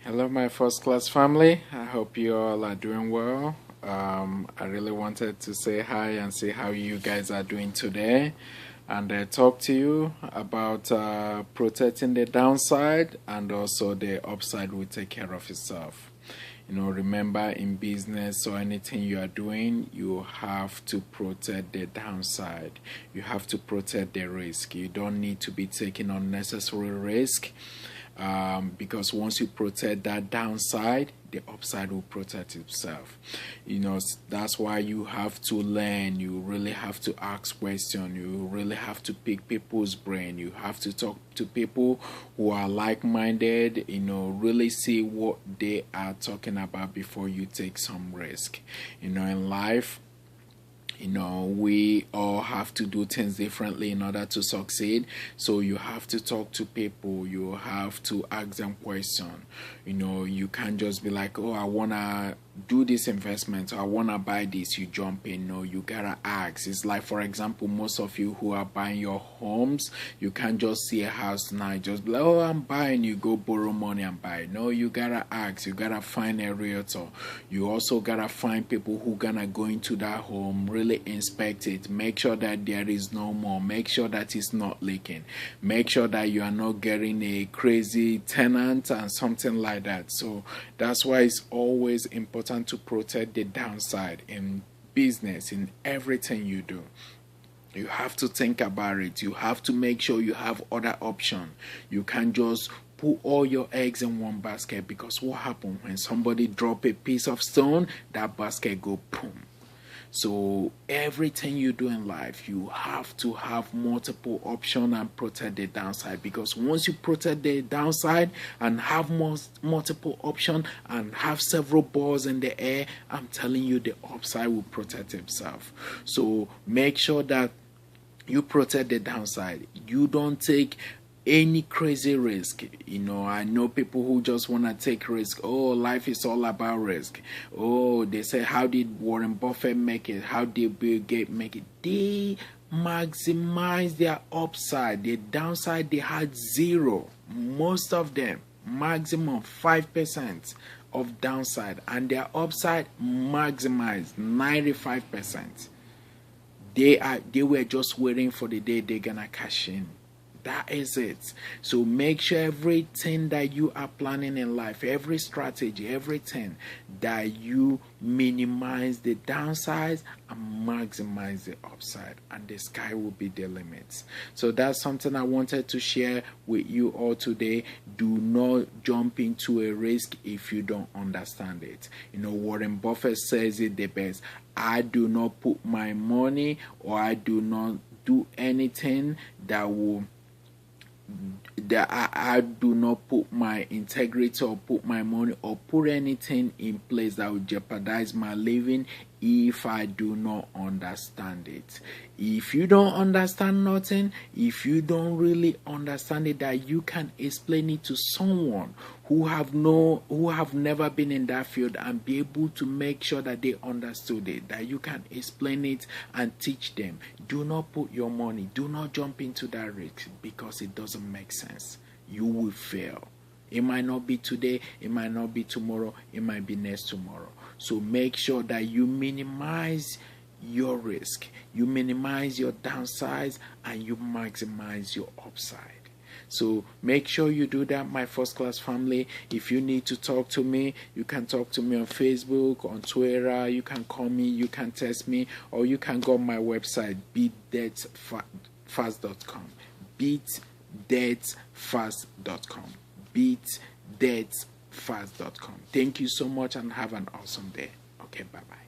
Hello, my first class family. I hope you all are doing well. I really wanted to say hi and see how you guys are doing today and talk to you about protecting the downside and also the upside will take care of itself. Remember in business or anything you are doing, you have to protect the downside. You have to protect the risk. You don't need to be taking unnecessary risk because once you protect that downside, the upside will protect itself. That's why you have to learn. You really have to ask questions. You really have to pick people's brain. You have to talk to people who are like-minded. Really see what they are talking about before you take some risk. In life, we all have to do things differently in order to succeed. So you have to talk to people. You have to ask them questions. You can't just be like, oh, I want to do this investment, or I want to buy this. You jump in. No, you gotta ask. It's like, for example, most of you who are buying your homes, you can't just see a house now, just be like, oh, I'm buying. You go borrow money and buy. No, you gotta ask. You gotta find a realtor. You also gotta find people who gonna go into that home, really inspect it, make sure that there is no more, make sure that it's not leaking, make sure that you are not getting a crazy tenant and something like that. So that's why it's always important to protect the downside in business, in everything you do. You have to think about it. You have to make sure you have other options. You can't just put all your eggs in one basket, because what happens when somebody drop a piece of stone, that basket go boom. So everything you do in life, you have to have multiple options and protect the downside, because once you protect the downside and have multiple options and have several balls in the air, I'm telling you, the upside will protect itself. So make sure that you protect the downside. You don't take any crazy risk. I know people who just want to take risk. Oh, life is all about risk. Oh, they say, how did Warren Buffett make it? How did Bill Gates make it? They maximize their upside. The downside, they had zero. Most of them maximum 5% of downside, and their upside maximized 95%. They were just waiting for the day they're gonna cash in. That is it. So make sure everything that you are planning in life, every strategy, everything, that you minimize the downsides and maximize the upside, and the sky will be the limits. So that's something I wanted to share with you all today. Do not jump into a risk if you don't understand it. Warren Buffett says it the best. I do not put my money, or I do not do anything that I do not put my integrity, or put my money, or put anything in place that will jeopardize my living if I do not understand it. If you don't understand nothing, if you don't really understand it, that you can explain it to someone who have never been in that field, and be able to make sure that they understood it, that you can explain it and teach them. Do not put your money, do not jump into that risk, because it doesn't make sense. You will fail. It might not be today, it might not be tomorrow, it might be next tomorrow. So make sure that you minimize your risk, you minimize your downsides, and you maximize your upside. So make sure you do that, my first class family. If you need to talk to me, you can talk to me on Facebook, on Twitter. You can call me, you can text me, or you can go on my website, beatdebtfast.com. beatdebtfast.com. beatdebtfast.com. Thank you so much, and have an awesome day. Okay, bye bye.